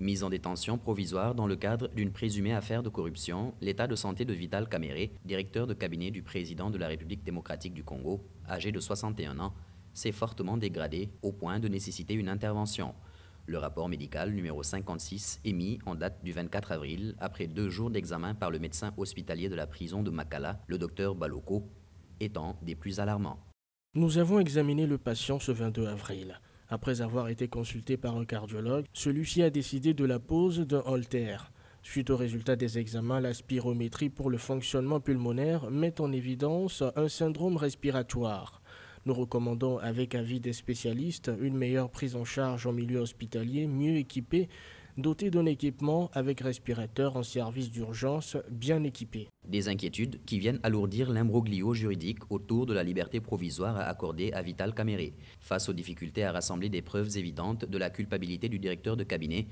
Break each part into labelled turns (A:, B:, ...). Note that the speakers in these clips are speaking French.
A: Mise en détention provisoire dans le cadre d'une présumée affaire de corruption, l'état de santé de Vital Kamerhe, directeur de cabinet du président de la République démocratique du Congo, âgé de 61 ans, s'est fortement dégradé au point de nécessiter une intervention. Le rapport médical numéro 56 émis en date du 24 avril, après 2 jours d'examen par le médecin hospitalier de la prison de Makala, le docteur Baloko, étant des plus alarmants.
B: Nous avons examiné le patient ce 22 avril. Après avoir été consulté par un cardiologue, celui-ci a décidé de la pose d'un holtère. Suite au résultat des examens, la spirométrie pour le fonctionnement pulmonaire met en évidence un syndrome respiratoire. Nous recommandons avec avis des spécialistes une meilleure prise en charge en milieu hospitalier, mieux équipé, doté d'un équipement avec respirateur en service d'urgence bien équipé.
A: Des inquiétudes qui viennent alourdir l'imbroglio juridique autour de la liberté provisoire à accorder à Vital Kamerhe. Face aux difficultés à rassembler des preuves évidentes de la culpabilité du directeur de cabinet,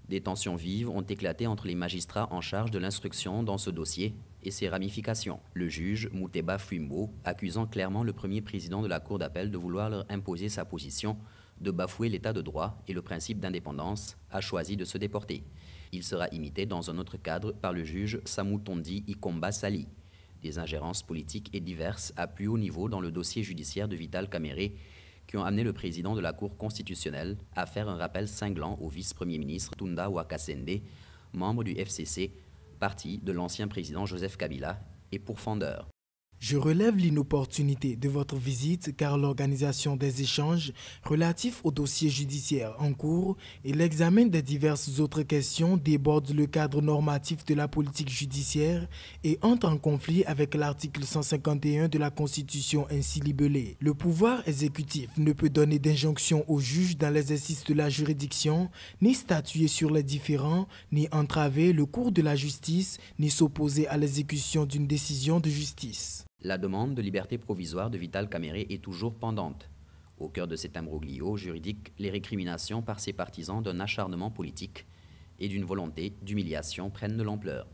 A: des tensions vives ont éclaté entre les magistrats en charge de l'instruction dans ce dossier et ses ramifications. Le juge Mouteba Fwimbo, accusant clairement le premier président de la Cour d'appel de vouloir leur imposer sa position, de bafouer l'état de droit et le principe d'indépendance, a choisi de se déporter. Il sera imité dans un autre cadre par le juge Samoutondi Ikomba Sali. Des ingérences politiques et diverses à plus haut niveau dans le dossier judiciaire de Vital Kamerhe qui ont amené le président de la Cour constitutionnelle à faire un rappel cinglant au vice-premier ministre Tunda Wakasende, membre du FCC, parti de l'ancien président Joseph Kabila et pourfendeur.
C: Je relève l'inopportunité de votre visite car l'organisation des échanges relatifs au dossier judiciaire en cours et l'examen des diverses autres questions débordent le cadre normatif de la politique judiciaire et entrent en conflit avec l'article 151 de la Constitution ainsi libellé. Le pouvoir exécutif ne peut donner d'injonction aux juges dans l'exercice de la juridiction, ni statuer sur les différends, ni entraver le cours de la justice, ni s'opposer à l'exécution d'une décision de justice.
A: La demande de liberté provisoire de Vital Kamerhe est toujours pendante. Au cœur de cet imbroglio juridique, les récriminations par ses partisans d'un acharnement politique et d'une volonté d'humiliation prennent de l'ampleur.